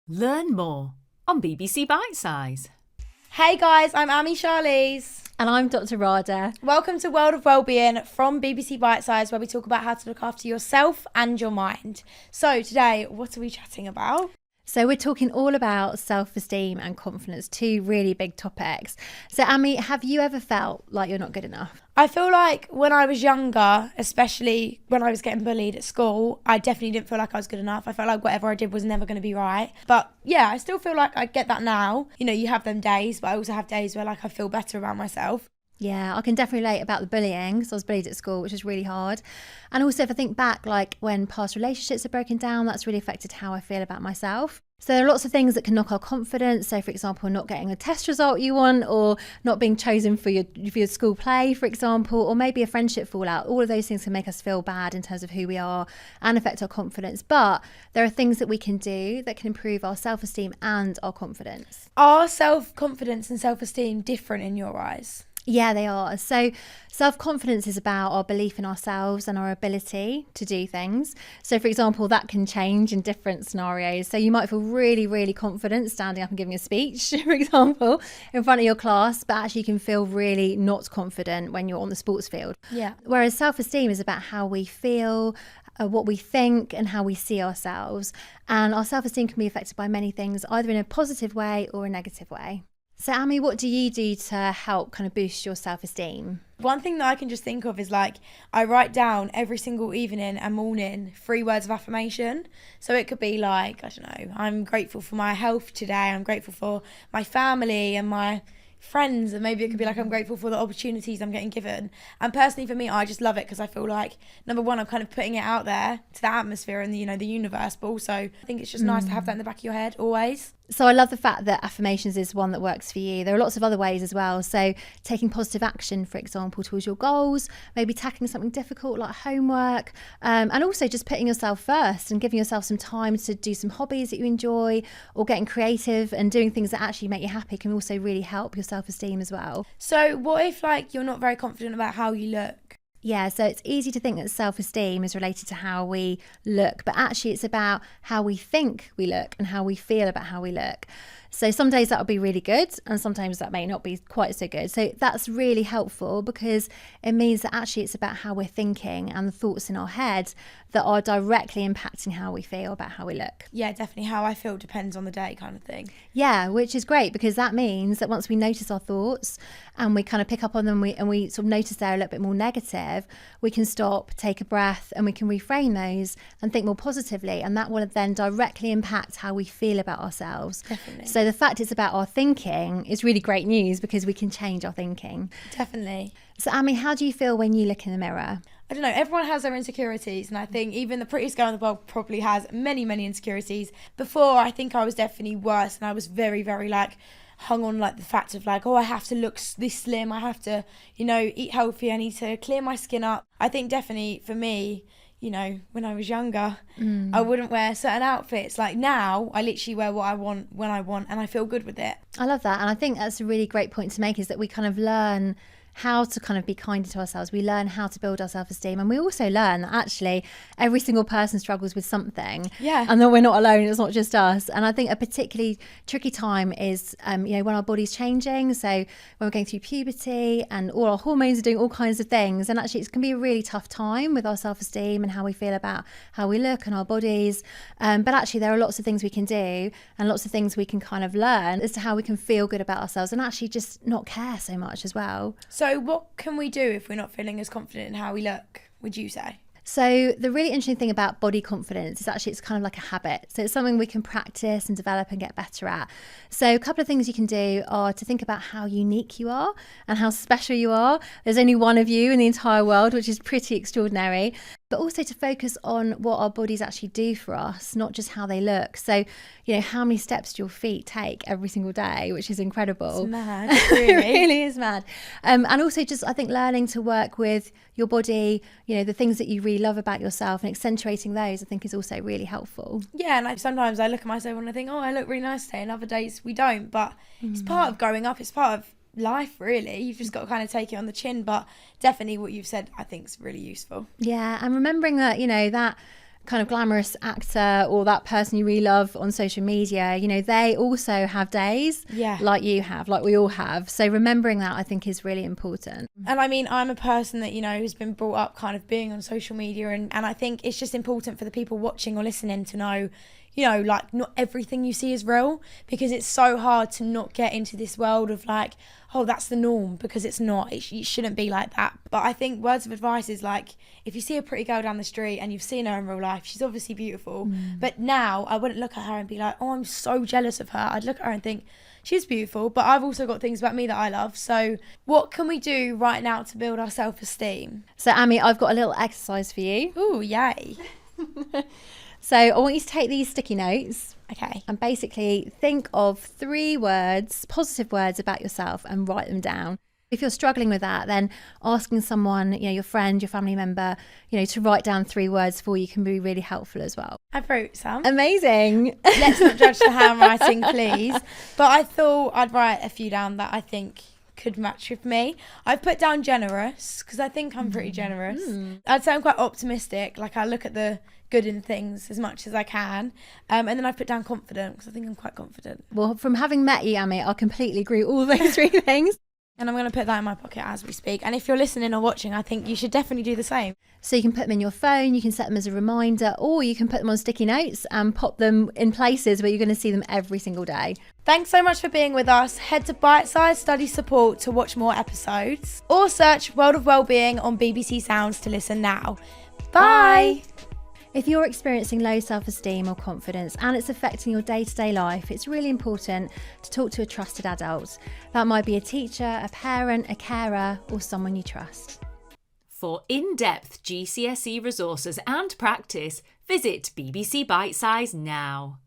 Learn more on BBC Bitesize. Hey guys, I'm Ami Charlize. And I'm Dr. Radha. Welcome to World of Wellbeing from BBC Bitesize, where we talk about how to look after yourself and your mind. So today, what are we chatting about? So we're talking all about self-esteem and confidence, two really big topics. So Ami, have you ever felt like you're not good enough? I feel like when I was younger, especially when I was getting bullied at school, I definitely didn't feel like I was good enough. I felt like whatever I did was never going to be right. But yeah, I still feel like I get that now. You know, you have them days, but I also have days where like I feel better about myself. Yeah, I can definitely relate about the bullying, because I was bullied at school, which was really hard. And also if I think back, like when past relationships are broken down, that's really affected how I feel about myself. So there are lots of things that can knock our confidence. So for example, not getting the test result you want, or not being chosen for your school play, for example, or maybe a friendship fallout. All of those things can make us feel bad in terms of who we are and affect our confidence. But there are things that we can do that can improve our self-esteem and our confidence. Are self-confidence and self-esteem different in your eyes? Yeah, they are. So self-confidence is about our belief in ourselves and our ability to do things. So for example, that can change in different scenarios. So you might feel really, really confident standing up and giving a speech, for example, in front of your class, but actually you can feel really not confident when you're on the sports field. Yeah. Whereas self-esteem is about how we feel, what we think and how we see ourselves. And our self-esteem can be affected by many things, either in a positive way or a negative way. So Ami, what do you do to help kind of boost your self-esteem? One thing that I can just think of is like I write down every single evening and morning 3 words of affirmation. So it could be like, I don't know, I'm grateful for my health today. I'm grateful for my family and my friends, and maybe it could be like I'm grateful for the opportunities I'm getting given. And personally for me, I just love it because I feel like, number one, I'm kind of putting it out there to the atmosphere and the universe, but also I think it's just nice to have that in the back of your head always. So I love the fact that affirmations is one that works for you. There are lots of other ways as well. So taking positive action, for example, towards your goals, maybe tackling something difficult like homework, and also just putting yourself first and giving yourself some time to do some hobbies that you enjoy, or getting creative and doing things that actually make you happy can also really help your self-esteem as well. So what if like you're not very confident about how you look? Yeah, so it's easy to think that self-esteem is related to how we look, but actually it's about how we think we look and how we feel about how we look. So some days that'll be really good and sometimes that may not be quite so good. So that's really helpful because it means that actually it's about how we're thinking and the thoughts in our head that are directly impacting how we feel about how we look. Yeah, definitely. How I feel depends on the day kind of thing. Yeah, which is great because that means that once we notice our thoughts and we kind of pick up on them and we sort of notice they're a little bit more negative, we can stop, take a breath, and we can reframe those and think more positively, and that will then directly impact how we feel about ourselves. Definitely. So the fact it's about our thinking is really great news because we can change our thinking. Definitely. So Ami, how do you feel when you look in the mirror? I don't know, everyone has their insecurities, and I think even the prettiest girl in the world probably has many, many insecurities. Before, I think I was definitely worse, and I was very, very like hung on like the fact of like, oh, I have to look this slim, I have to, eat healthy, I need to clear my skin up. I think definitely for me, when I was younger, I wouldn't wear certain outfits. Like now, I literally wear what I want when I want, and I feel good with it. I love that. And I think that's a really great point to make, is that we kind of learn how to kind of be kinder to ourselves. We learn how to build our self-esteem, and we also learn that actually every single person struggles with something. Yeah. And that we're not alone, it's not just us. And I think a particularly tricky time is when our body's changing. So when we're going through puberty and all our hormones are doing all kinds of things, and actually it can be a really tough time with our self-esteem and how we feel about how we look and our bodies. But actually there are lots of things we can do and lots of things we can kind of learn as to how we can feel good about ourselves and actually just not care so much as well. So what can we do if we're not feeling as confident in how we look, would you say? So the really interesting thing about body confidence is actually it's kind of like a habit. So it's something we can practice and develop and get better at. So a couple of things you can do are to think about how unique you are and how special you are. There's only one of you in the entire world, which is pretty extraordinary. But also to focus on what our bodies actually do for us, not just how they look. So, how many steps do your feet take every single day, which is incredible. It's mad, really. It really is mad. And also just, I think, learning to work with your body, the things that you really love about yourself and accentuating those, I think is also really helpful. Yeah, and sometimes I look at myself and I think, oh, I look really nice today, and other days we don't. But it's part of growing up, it's part of life, really. You've just got to kind of take it on the chin, but definitely what you've said I think is really useful. Yeah, and remembering that that kind of glamorous actor or that person you really love on social media, you know, they also have days like you have, like we all have. So remembering that, I think, is really important. And I mean, I'm a person that, you know, who's been brought up kind of being on social media, and I think it's just important for the people watching or listening to know, you know, like, not everything you see is real, because it's so hard to not get into this world of like, oh, that's the norm, because it's not. It shouldn't be like that. But I think words of advice is like, if you see a pretty girl down the street and you've seen her in real life, she's obviously beautiful. But now I wouldn't look at her and be like, oh, I'm so jealous of her. I'd look at her and think, she's beautiful, but I've also got things about me that I love. So what can we do right now to build our self-esteem? So Ami, I've got a little exercise for you. Ooh, yay. So I want you to take these sticky notes. Okay. And basically think of 3 words, positive words about yourself, and write them down. If you're struggling with that, then asking someone, you know, your friend, your family member, you know, to write down 3 words for you can be really helpful as well. I wrote some. Amazing. Let's not judge the handwriting, please. But I thought I'd write a few down that I think could match with me. I've put down generous, because I think I'm pretty generous. I'd say I'm quite optimistic. Like, I look at the good in things as much as I can. And then I've put down confident, because I think I'm quite confident. Well, from having met you, Ami, I completely agree with all those 3 things. And I'm going to put that in my pocket as we speak. And if you're listening or watching, I think you should definitely do the same. So you can put them in your phone, you can set them as a reminder, or you can put them on sticky notes and pop them in places where you're going to see them every single day. Thanks so much for being with us. Head to Bitesize Study Support to watch more episodes, or search World of Wellbeing on BBC Sounds to listen now. Bye! If you're experiencing low self-esteem or confidence and it's affecting your day-to-day life, it's really important to talk to a trusted adult. That might be a teacher, a parent, a carer, or someone you trust. For in-depth GCSE resources and practice, visit BBC Bitesize now.